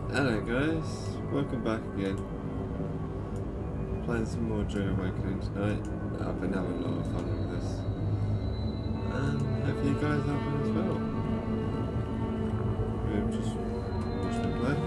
Hello guys, welcome back again. Playing some more Dune Awakening tonight. I've been having a lot of fun with this. And hope you guys have been as well. We've just watched me play.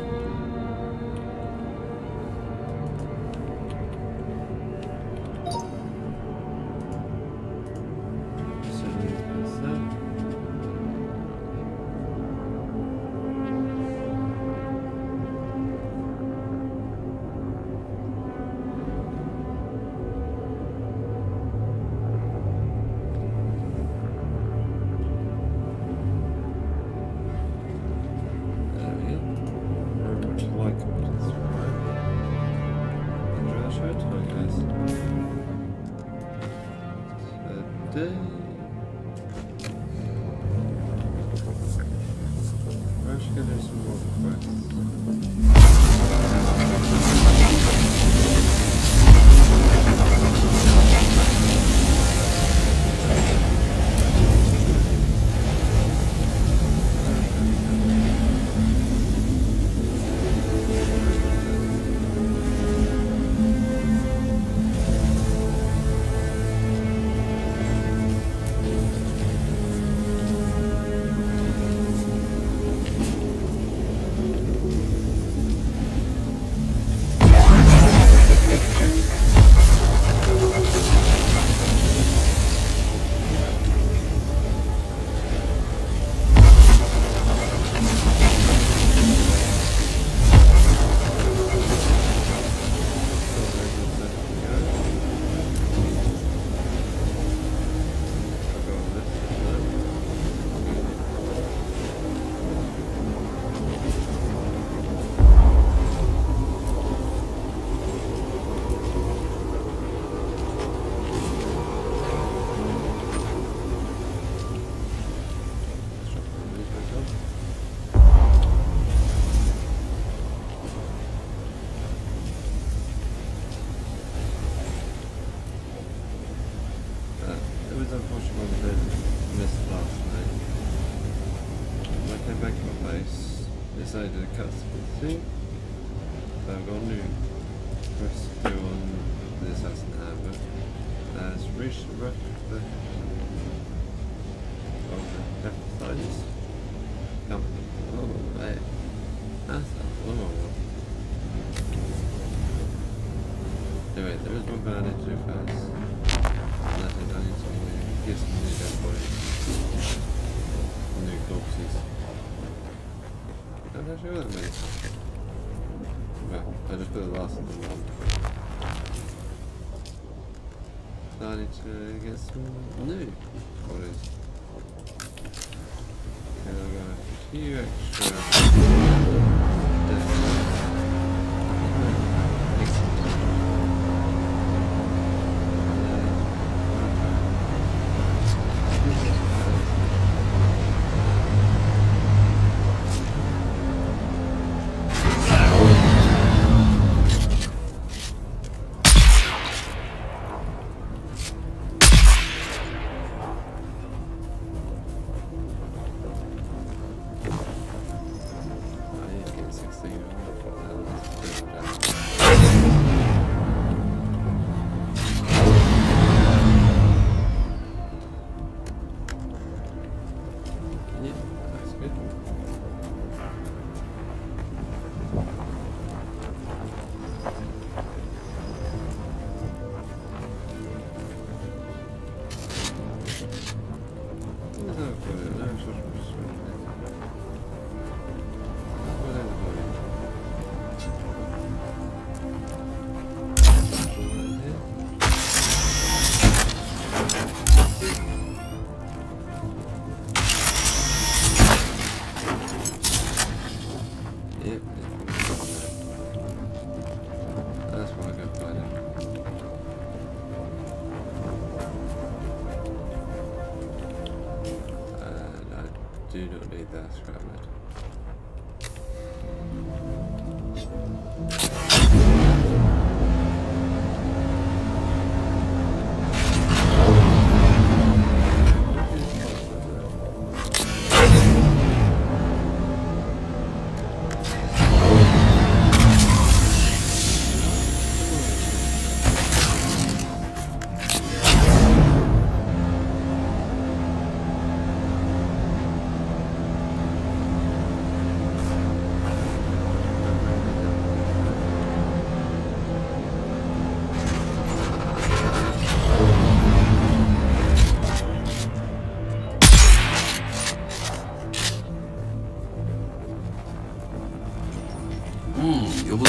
Decided to cut something, so I've got a new quest to do on the assassin hammer. As reached the rough of the left sides. Come. Oh, hey. That's a long one. Anyway, there is one thing I need to do first. And that is I need to get some new dead bodies. New corpses. I'm not sure what that means. Well, I just put the last of them on. So I need to get some new bodies. Okay, I've got a few extra do not need that scrap metal. 여보.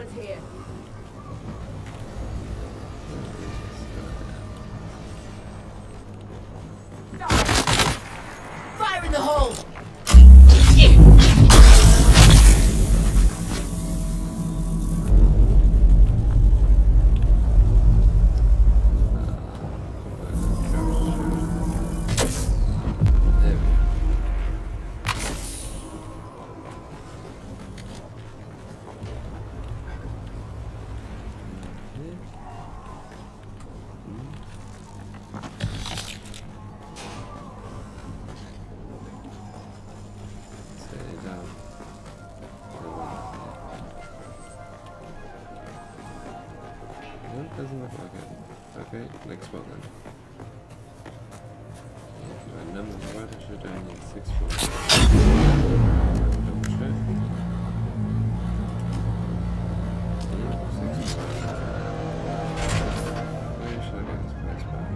Guards here. Fire in the hole! Doesn't look like it. Okay, next spot then. My number what should I need 6 spots? Double check. 6 spots. Where should I get this place back?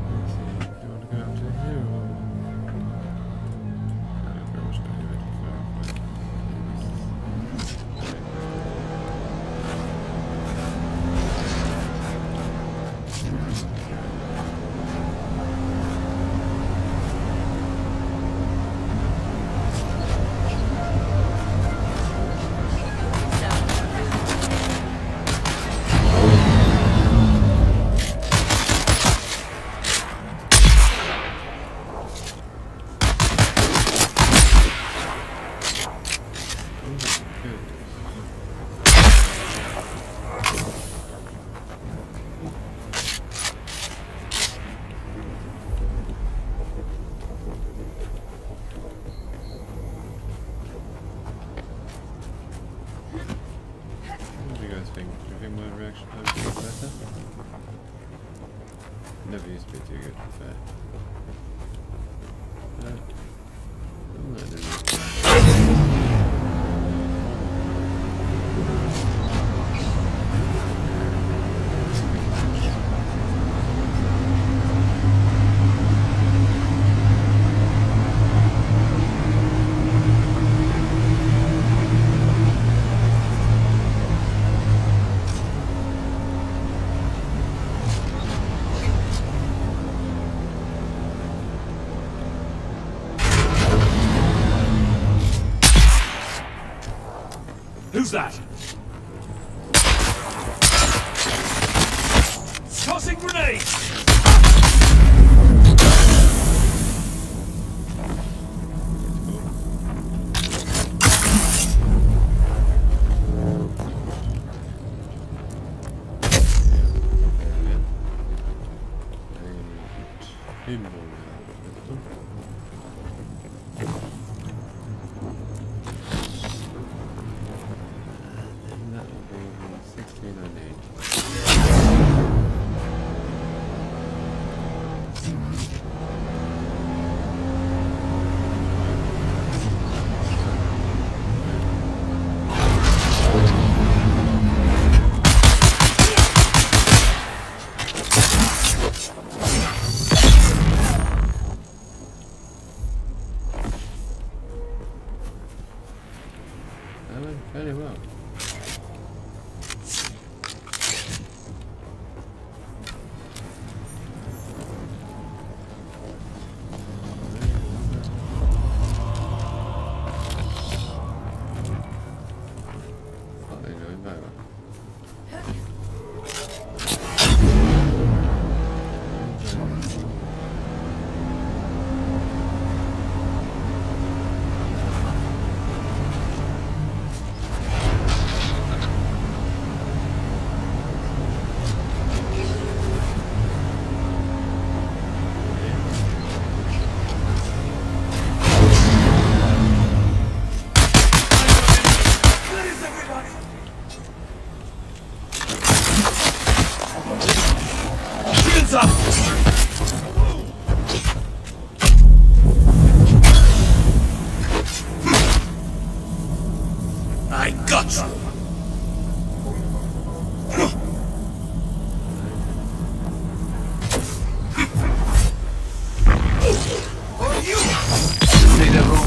Let's see. Do you want to go up to here or? I don't know what's going to do it. Never used to be too good, to be fair. I'm not doing it. Who's that? Tossing grenades! Very well. I got you! Stay there, bro.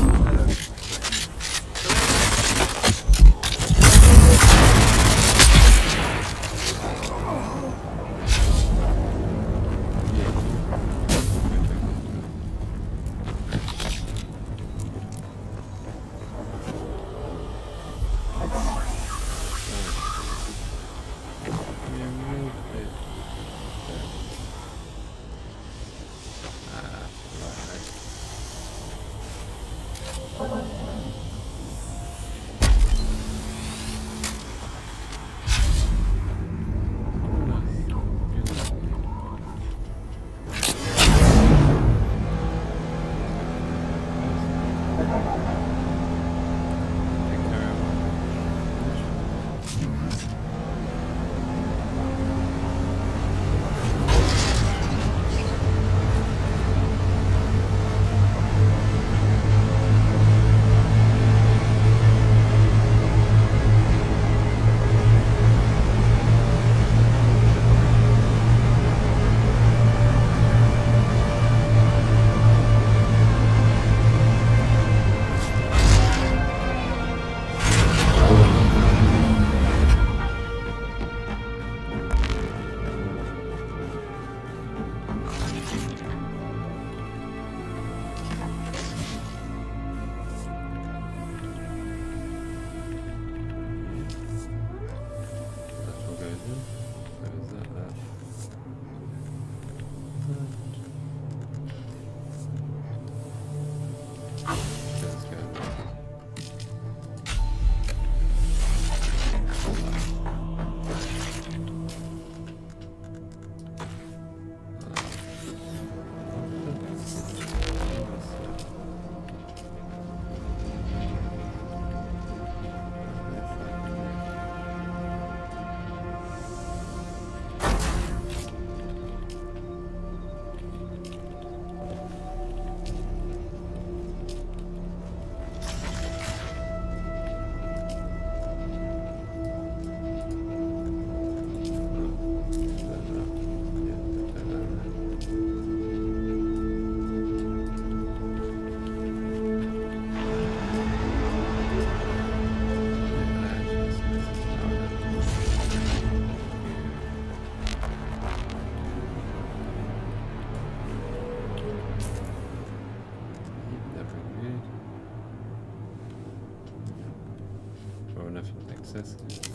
access it.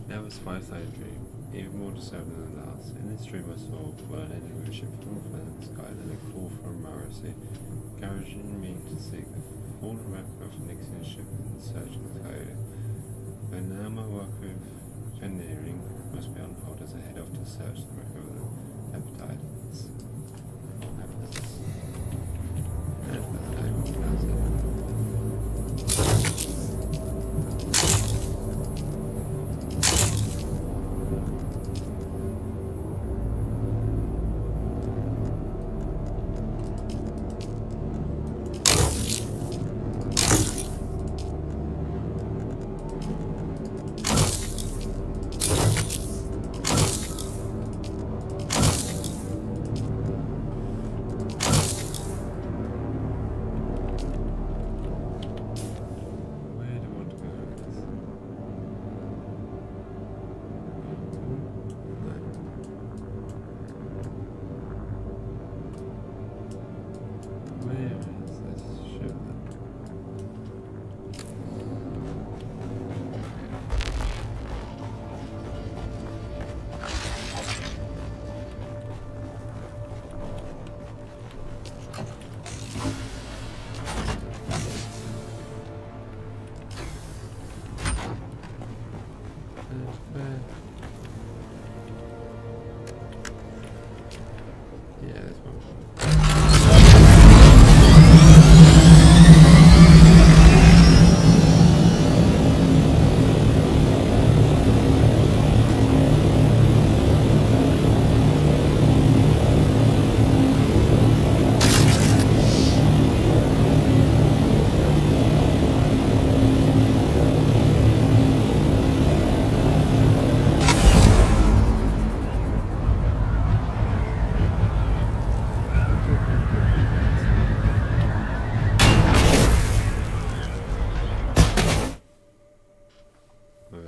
That was five-sided dream, even more disturbing than the last. In this dream I saw whirling with a ship from a planet sky, then a call from Morrissey, encouraging me to seek the fallen replica of Nixon's ship in search of the code. But now my work with engineering must be on hold as I head off to search the record of the hepatitis.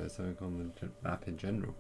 Something on the map in general.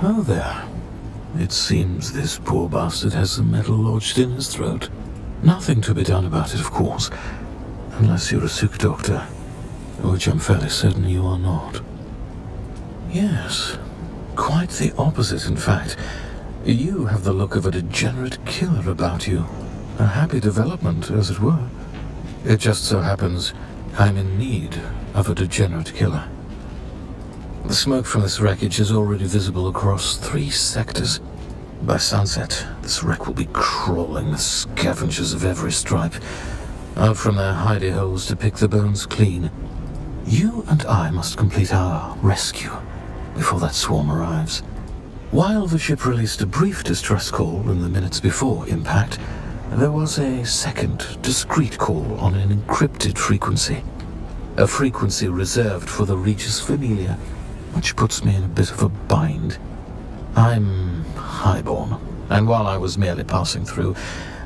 Oh there. It seems this poor bastard has some metal lodged in his throat. Nothing to be done about it, of course. Unless you're a sick doctor. Which I'm fairly certain you are not. Yes. Quite the opposite, in fact. You have the look of a degenerate killer about you. A happy development, as it were. It just so happens I'm in need of a degenerate killer. The smoke from this wreckage is already visible across 3 sectors. By sunset, this wreck will be crawling with scavengers of every stripe, out from their hidey holes to pick the bones clean. You and I must complete our rescue before that swarm arrives. While the ship released a brief distress call in the minutes before impact, there was a second discreet call on an encrypted frequency. A frequency reserved for the Regis Familia, which puts me in a bit of a bind. I'm highborn, and while I was merely passing through,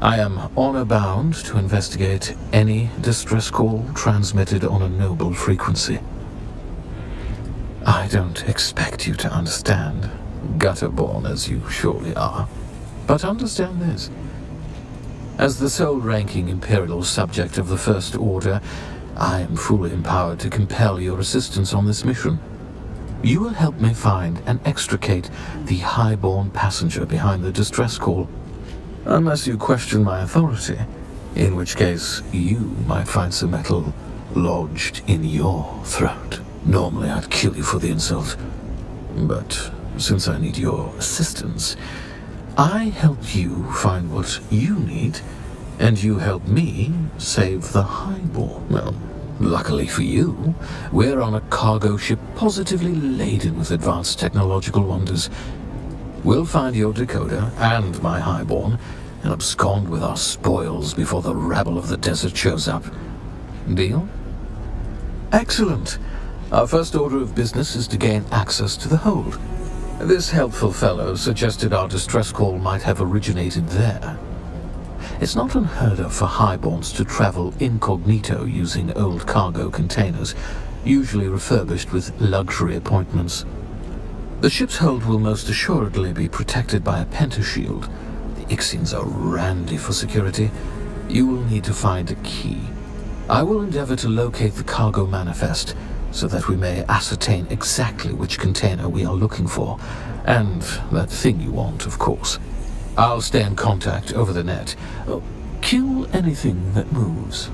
I am honor-bound to investigate any distress call transmitted on a noble frequency. I don't expect you to understand, gutter-born as you surely are, but understand this. As the sole-ranking Imperial subject of the First Order, I am fully empowered to compel your assistance on this mission. You will help me find and extricate the highborn passenger behind the distress call. Unless you question my authority, in which case you might find some metal lodged in your throat. Normally I'd kill you for the insult, but since I need your assistance, I help you find what you need, and you help me save the highborn. Well, luckily for you, we're on a cargo ship positively laden with advanced technological wonders. We'll find your decoder and my highborn and abscond with our spoils before the rabble of the desert shows up. Deal? Excellent. Our first order of business is to gain access to the hold. This helpful fellow suggested our distress call might have originated there. It's not unheard of for highborns to travel incognito using old cargo containers, usually refurbished with luxury appointments. The ship's hold will most assuredly be protected by a pentashield. The Ixians are randy for security. You will need to find a key. I will endeavor to locate the cargo manifest, so that we may ascertain exactly which container we are looking for, and that thing you want, of course. I'll stay in contact over the net. Kill anything that moves.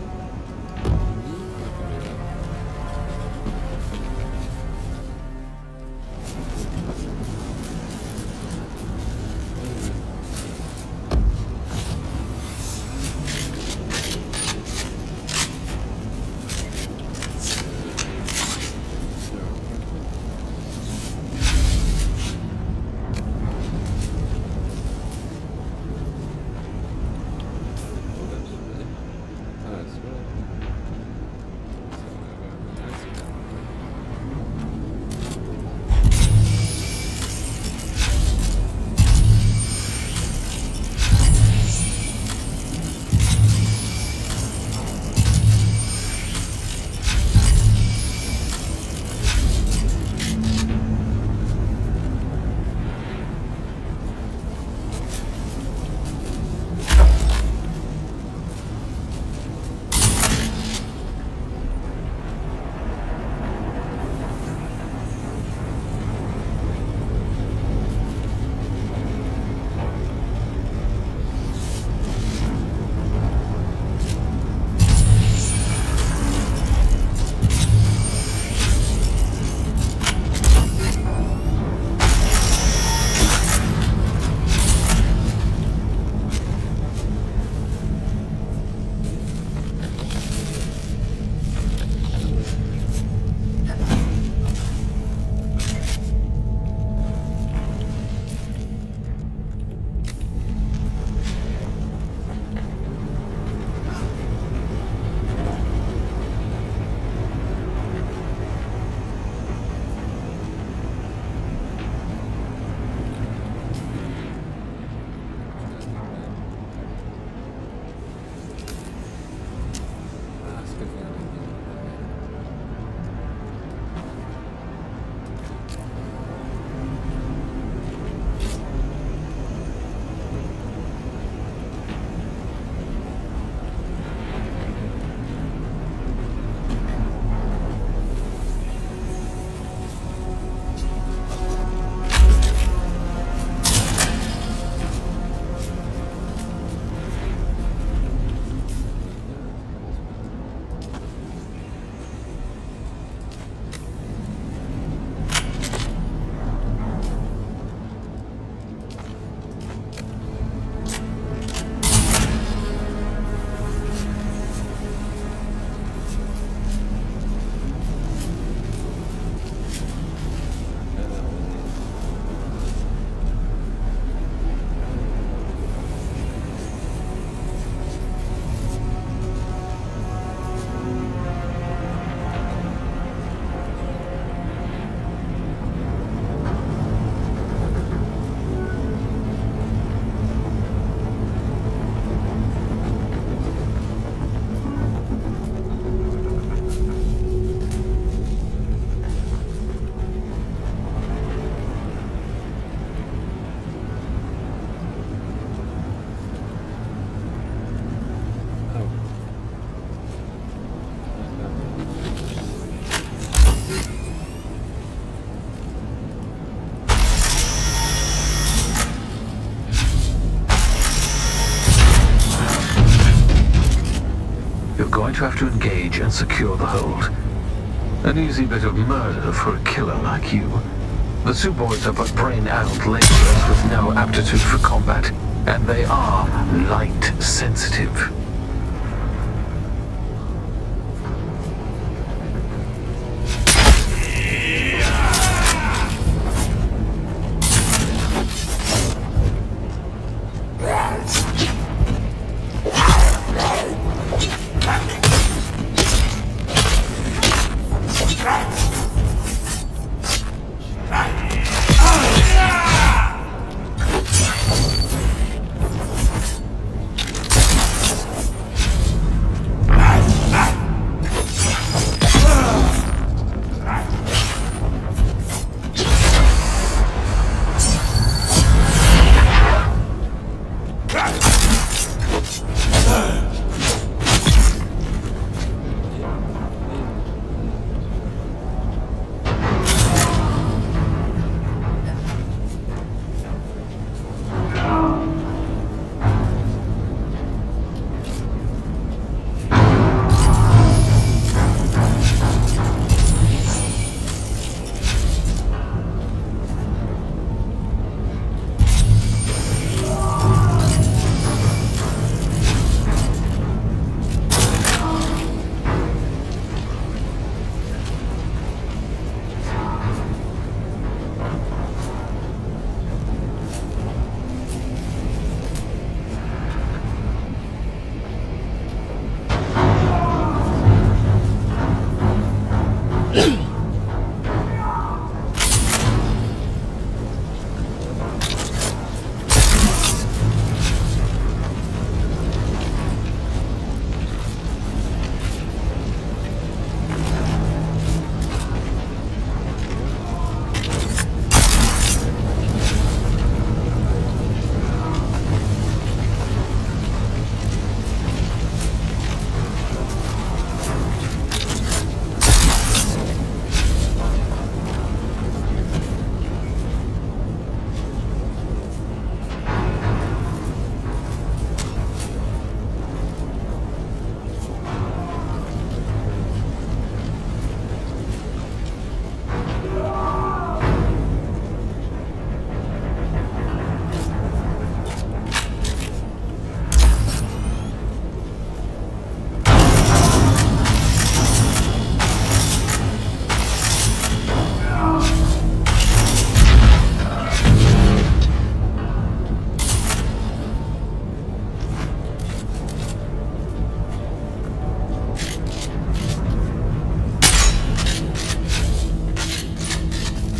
to have to engage and secure the hold. An easy bit of murder for a killer like you. The Suboids are but brain-addled laborers with no aptitude for combat, and they are light-sensitive.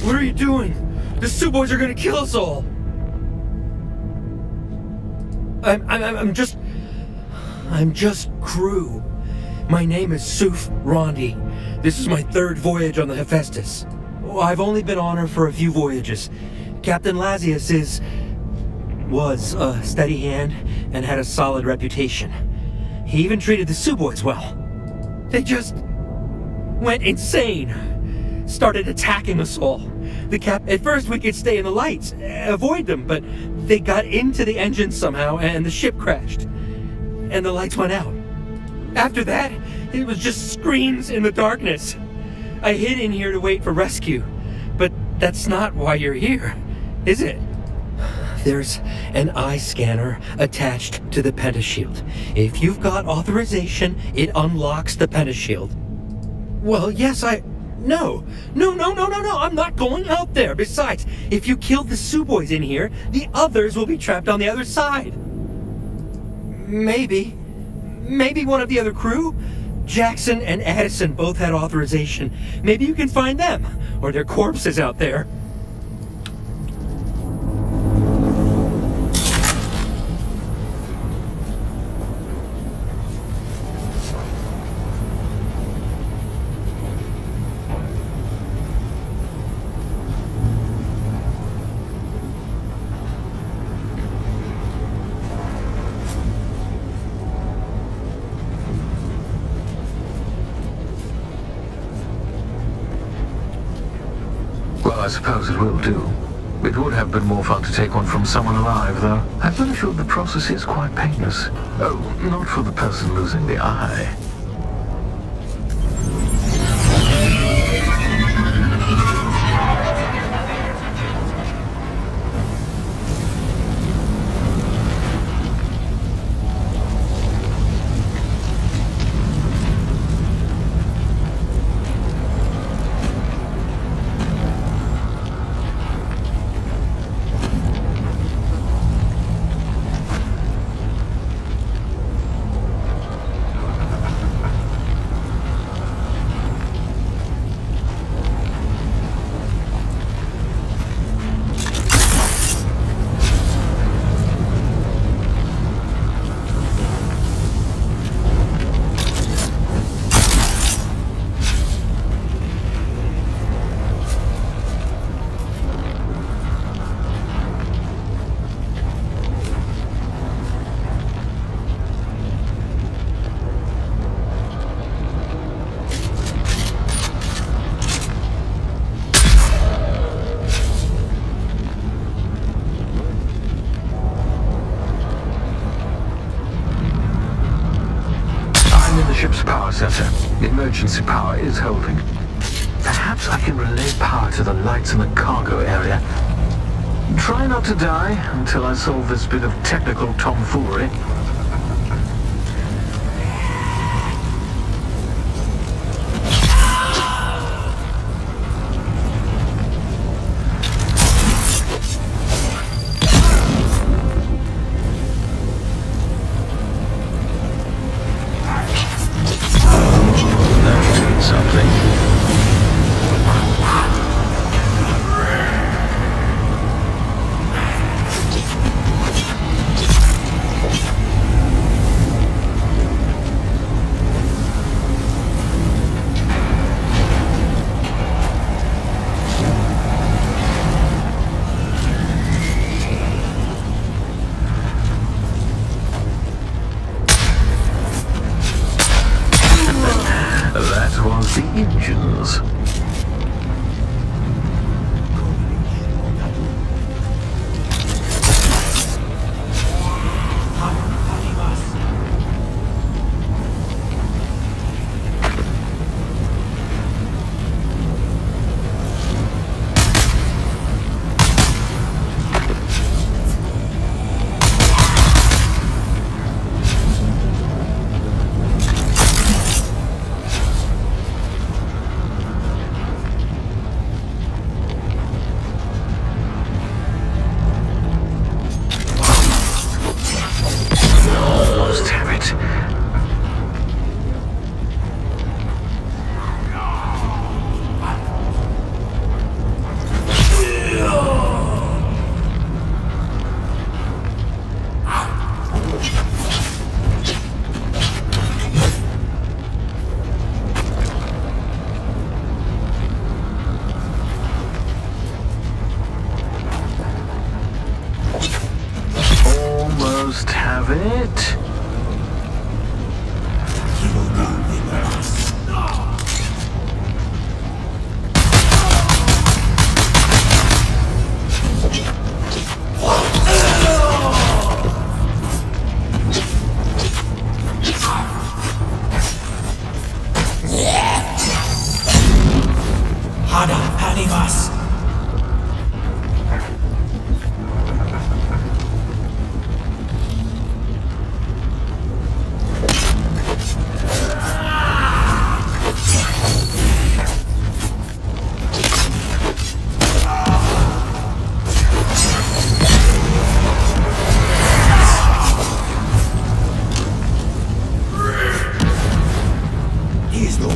What are you doing? The Suboids are gonna kill us all! I'm just crew. My name is Suf Rondi. This is my third voyage on the Hephaestus. I've only been on her for a few voyages. Captain Lazius was a steady hand and had a solid reputation. He even treated the Suboids well. They just went insane. Started attacking us all. At first we could stay in the lights, avoid them, but they got into the engine somehow and the ship crashed. And the lights went out. After that, it was just screams in the darkness. I hid in here to wait for rescue, but that's not why you're here, is it? There's an eye scanner attached to the pentashield. If you've got authorization, it unlocks the pentashield. Well, yes, No, I'm not going out there. Besides, if you kill the Suboids in here, the others will be trapped on the other side. Maybe one of the other crew? Jackson and Addison both had authorization. Maybe you can find them, or their corpses out there. Well, I suppose it will do. It would have been more fun to take one from someone alive, though. I've been assured the process is quite painless. Oh, not for the person losing the eye. emergency power is holding. Perhaps I can relay power to the lights in the cargo area. Try not to die until I solve this bit of technical tomfoolery. That's doing something. That was the engines. Almost have it. Almost have it. Hada Animas. He's no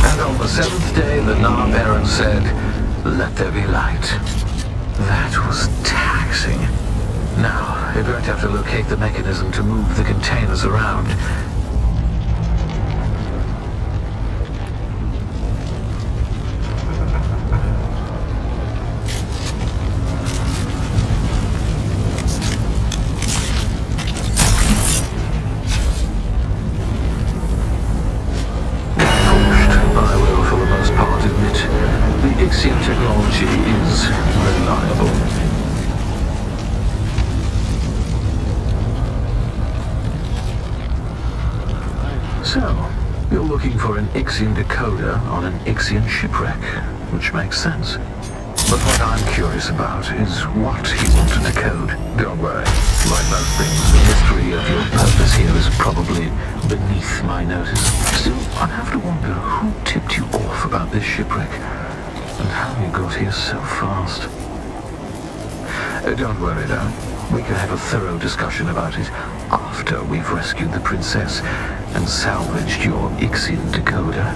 And on the seventh day, the Nar Baron said, "Let there be light." That was taxing. Now, you're going to have to locate the mechanism to move the containers around. I will, for the most part, admit the Ixian technology is reliable. So, you're looking for an Ixian decoder on an Ixian shipwreck, which makes sense. But what I'm curious about is what you want to decode. Don't worry. Like most things, the mystery of your purpose here is probably beneath my notice. Still, I have to wonder who tipped you off about this shipwreck and how you got here so fast. Don't worry, though. We can have a thorough discussion about it after we've rescued the princess and salvaged your Ixian decoder.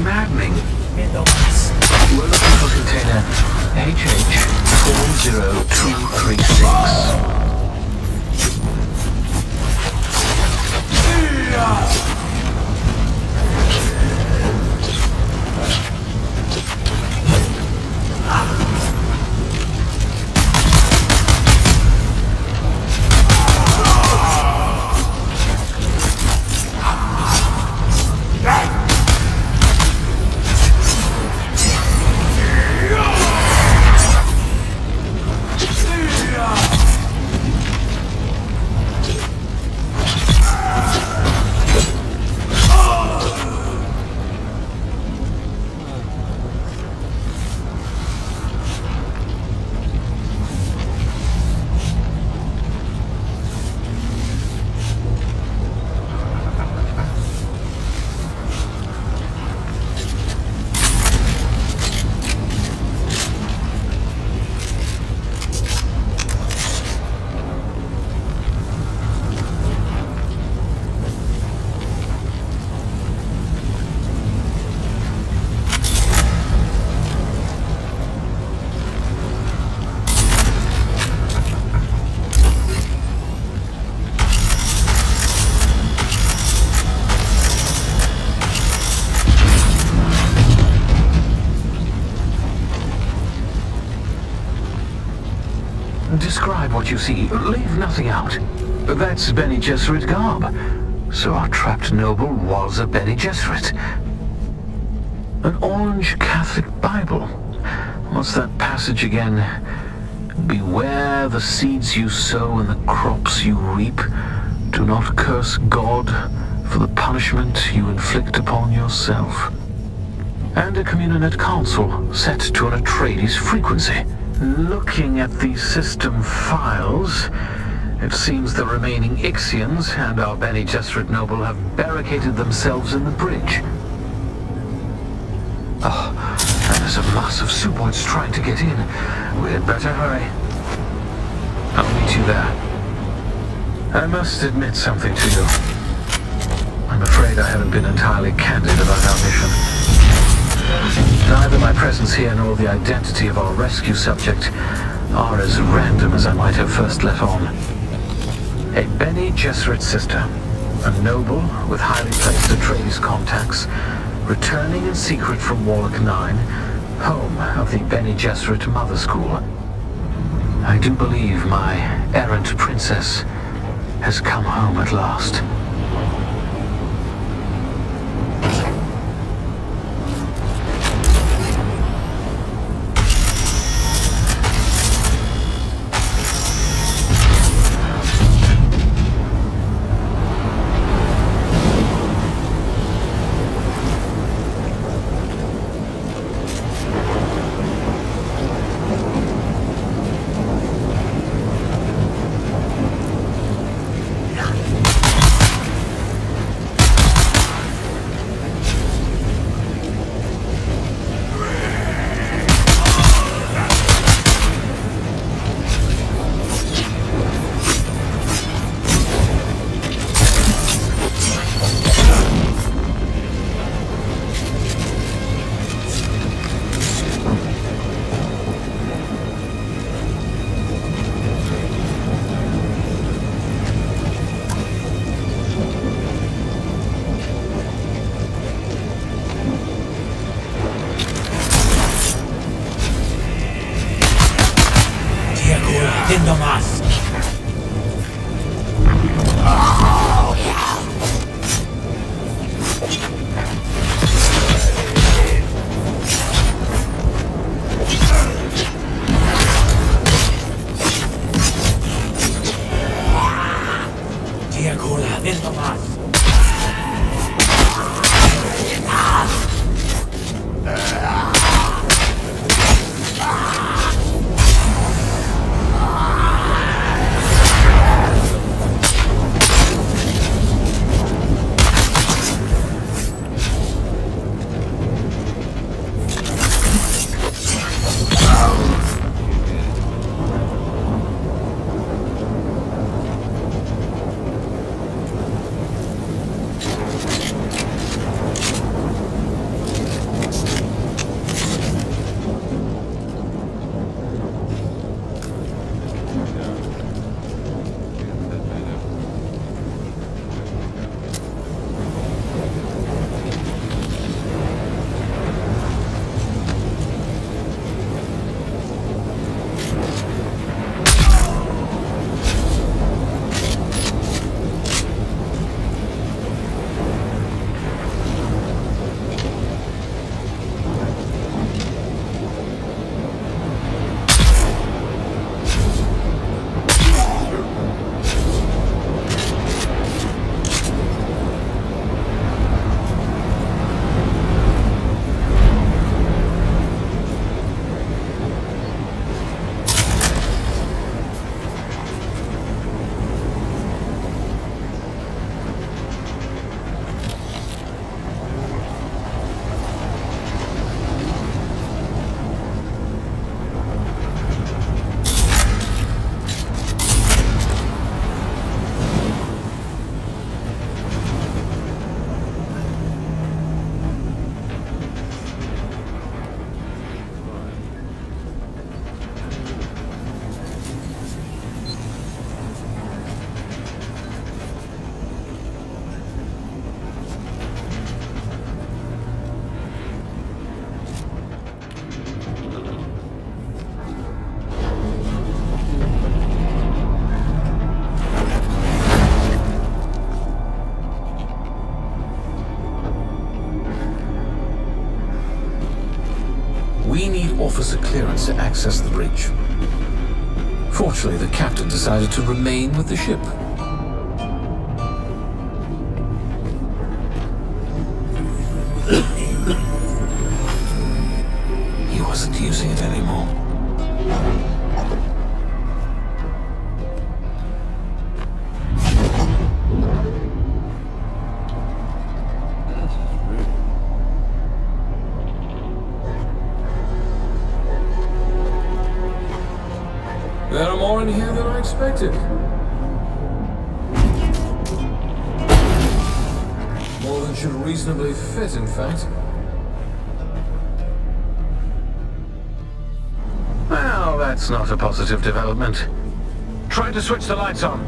maddening. Vendomas. We're looking for container HH40236. Describe what you see. Leave nothing out. That's Bene Gesserit garb. So our trapped noble was a Bene Gesserit. An orange Catholic Bible. What's that passage again? Beware the seeds you sow and the crops you reap. Do not curse God for the punishment you inflict upon yourself. And a Communinet console set to an Atreides frequency. Looking at the system files, it seems the remaining Ixians and our Bene Gesserit noble have barricaded themselves in the bridge. Oh, and there's a mass of Suboids trying to get in. We'd better hurry. I'll meet you there. I must admit something to you. I'm afraid I haven't been entirely candid about our mission. Neither my presence here nor the identity of our rescue subject are as random as I might have first let on. A Bene Gesserit sister, a noble with highly placed Atreides contacts, returning in secret from Warlock 9, home of the Bene Gesserit Mother School. I do believe my errant princess has come home at last. Vendomas. Diagola, Vendomas. We need officer clearance to access the breach. Fortunately, the captain decided to remain with the ship. He wasn't using it anymore. There are more in here than I expected. More than should reasonably fit, in fact. Well, that's not a positive development. Try to switch the lights on.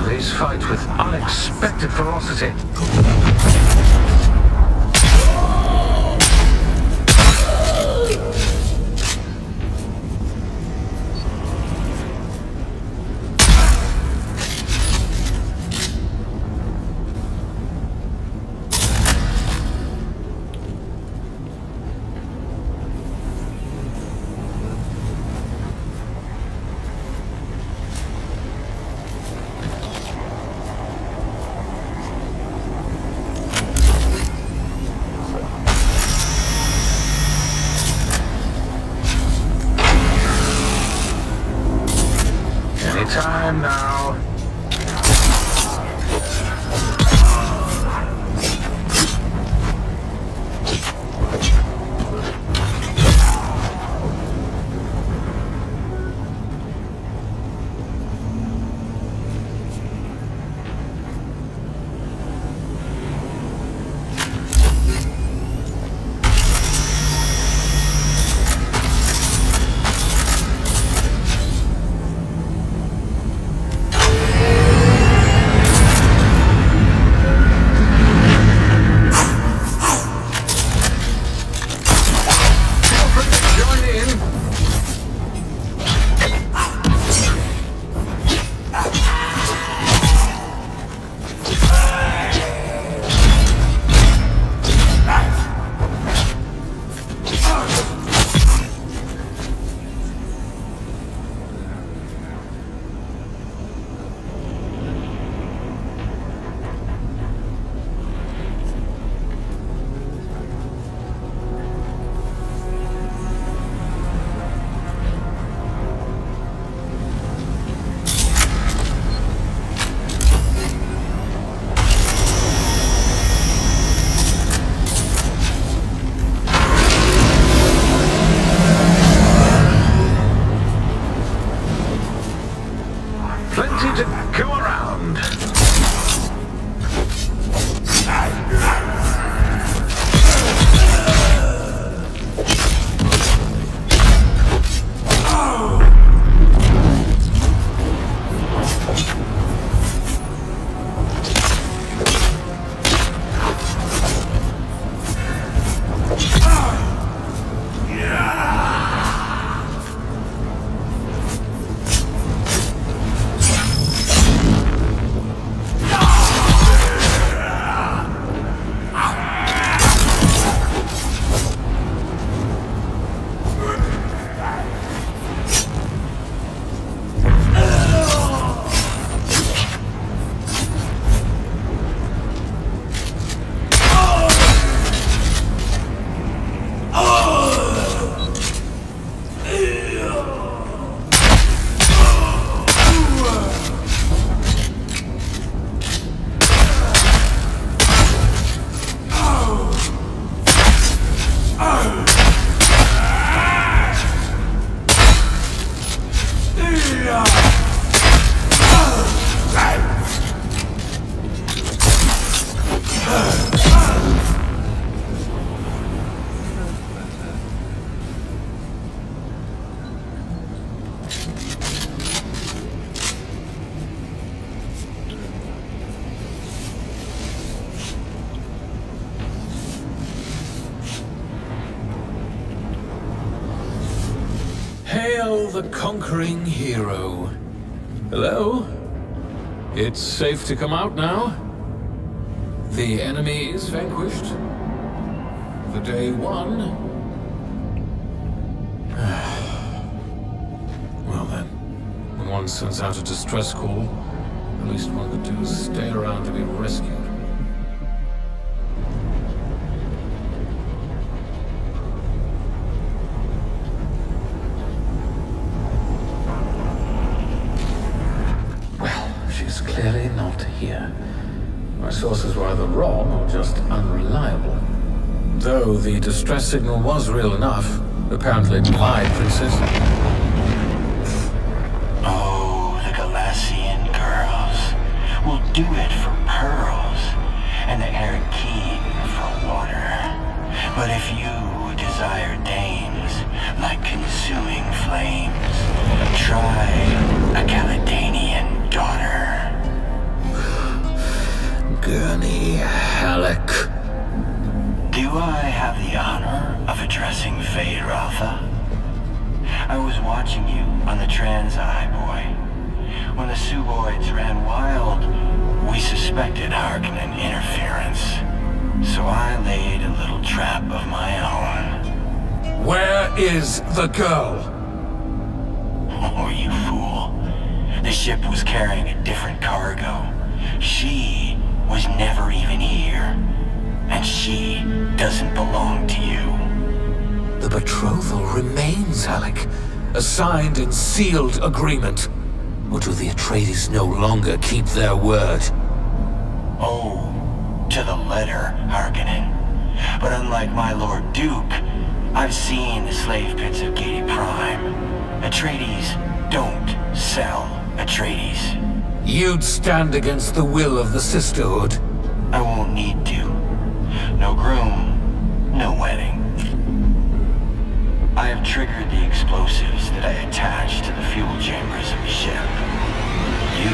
These fight with unexpected ferocity. Cal the conquering hero. Hello? It's safe to come out now? The enemy is vanquished. The day won. Well then, when one sends out a distress call, the least one could do is stay around to be rescued. She's clearly not here. My sources were either wrong or just unreliable. Though the distress signal was real enough, apparently my princess. Oh, the Galasian girls will do it for pearls, and the Arakeen for water. But if you desire dames like consuming flames, try a Caledonian daughter. Gurney Halleck. Do I have the honor of addressing Feyd-Rautha? I was watching you on the Trans-Eye, boy. When the Suboids ran wild, we suspected Harkonnen interference. So I laid a little trap of my own. Where is the girl? Oh, you fool. The ship was carrying a different cargo. She was never even here. And she doesn't belong to you. The betrothal remains, Halleck. A signed and sealed agreement. Or do the Atreides no longer keep their word? Oh, to the letter, Harkonnen. But unlike my Lord Duke, I've seen the slave pits of Gedi Prime. Atreides don't sell Atreides. You'd stand against the will of the Sisterhood. I won't need to. No groom, no wedding. I have triggered the explosives that I attached to the fuel chambers of the ship. You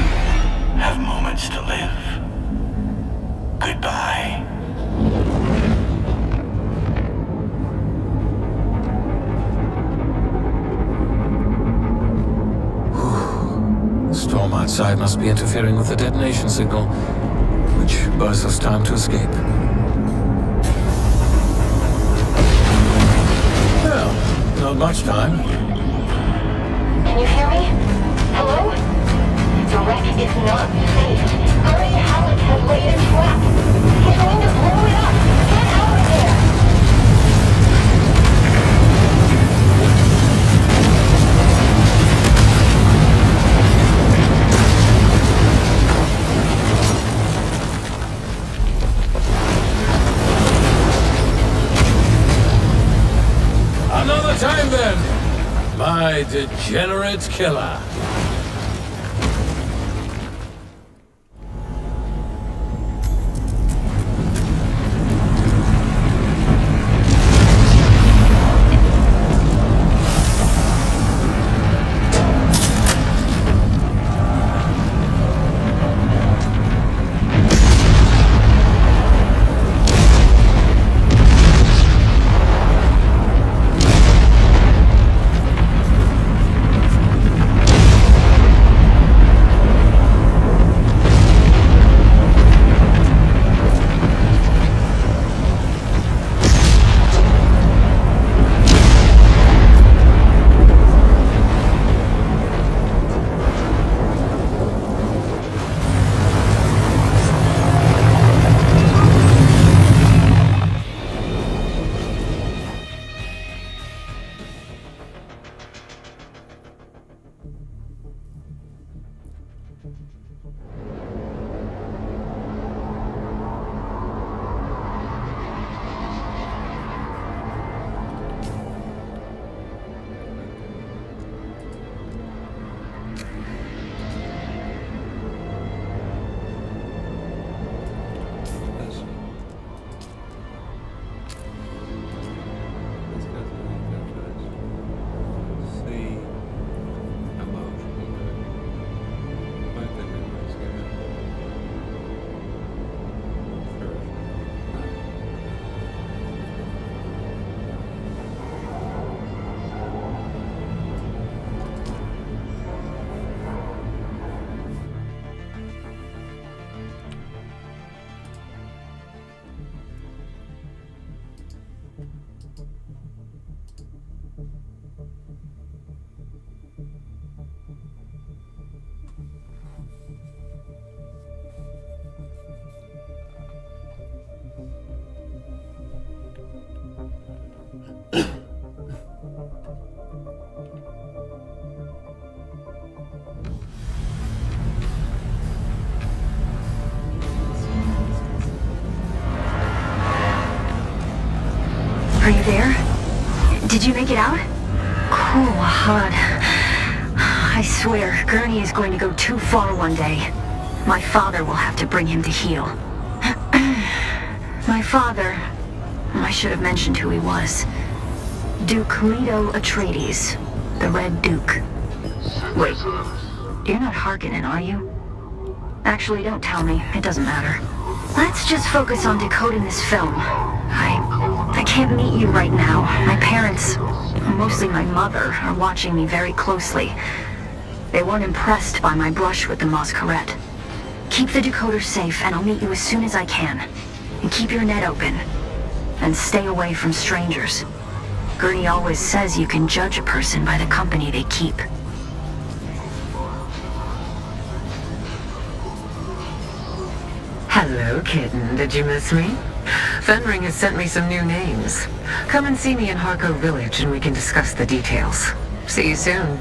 have moments to live. Goodbye. The storm outside must be interfering with the detonation signal, which buys us time to escape. Well, not much time. Can you hear me? Hello? The wreck is not safe. Gurney Halleck has laid a trap. He's going to blow it up. Get out of there! Another time then, my degenerate killer. Are you there? Did you make it out? Cool, hard. I swear, Gurney is going to go too far one day. My father will have to bring him to heel. My father... I should have mentioned who he was. Duke Leto Atreides, the Red Duke. Wait, you're not Harkonnen, are you? Actually, don't tell me. It doesn't matter. Let's just focus on decoding this film. I can't meet you right now. My parents, mostly my mother, are watching me very closely. They weren't impressed by my brush with the Masquerade. Keep the decoder safe, and I'll meet you as soon as I can. And keep your net open. And stay away from strangers. Gurney always says you can judge a person by the company they keep. Hello, kitten. Did you miss me? Fenring has sent me some new names. Come and see me in Harco Village and we can discuss the details. See you soon.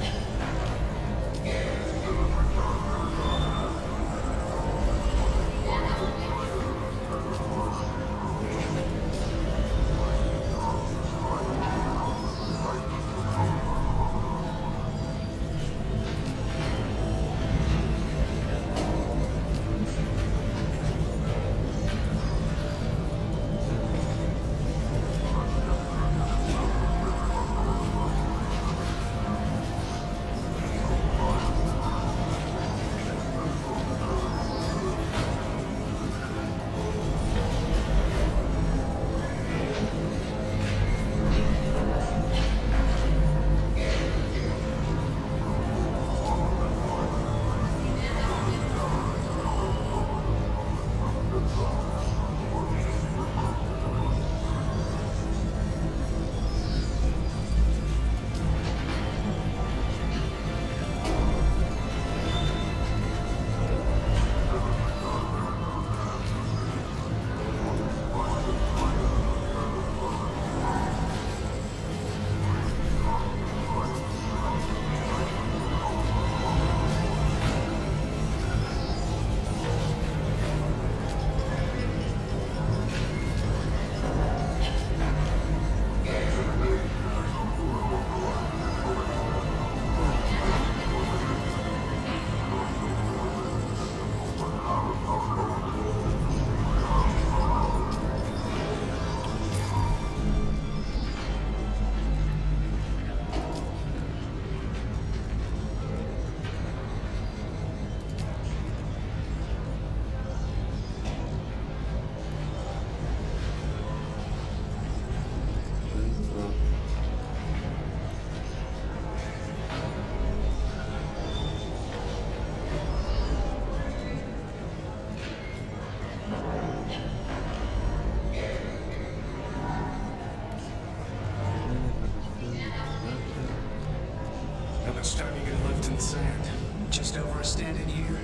much time you got left in the sand? Just over a standing year?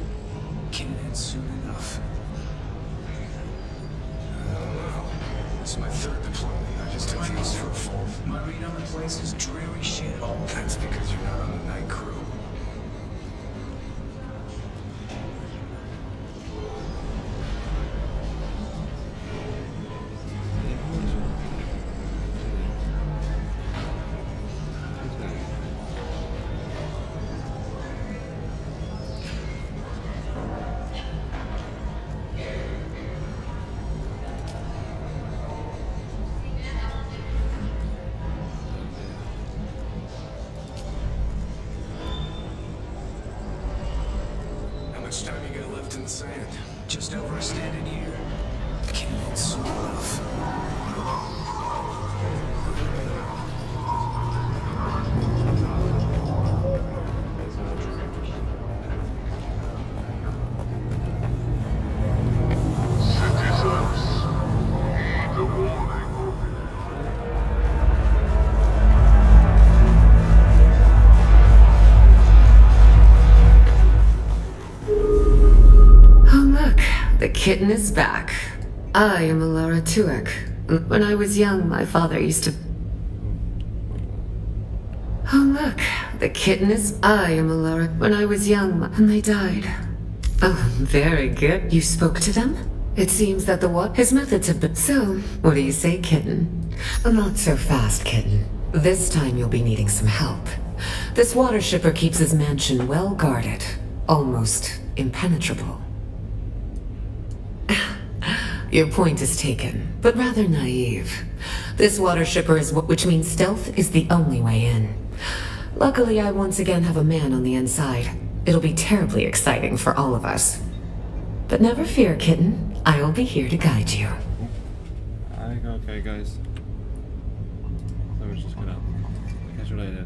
Can't end soon enough. I don't know. This is my third deployment. I just took things for a fourth. My read on the place is dreary shit. Oh, that's because you're not on the night crew. How much time you got left in the sand? Just over a standing year. Can't end soon enough. The kitten is back. I am Alara Tuek. When I was young, my father used to... Oh, look. The kitten is... I am Alara. When I was young, and they died. Oh, very good. You spoke to them? It seems that his methods have been... So, what do you say, kitten? Not so fast, kitten. This time you'll be needing some help. This water shipper keeps his mansion well guarded. Almost impenetrable. Your point is taken, but rather naive. This water shipper is which means stealth is the only way in. Luckily, I once again have a man on the inside. It'll be terribly exciting for all of us. But never fear, kitten. I will be here to guide you. Okay, guys. So we're just gonna catch you later.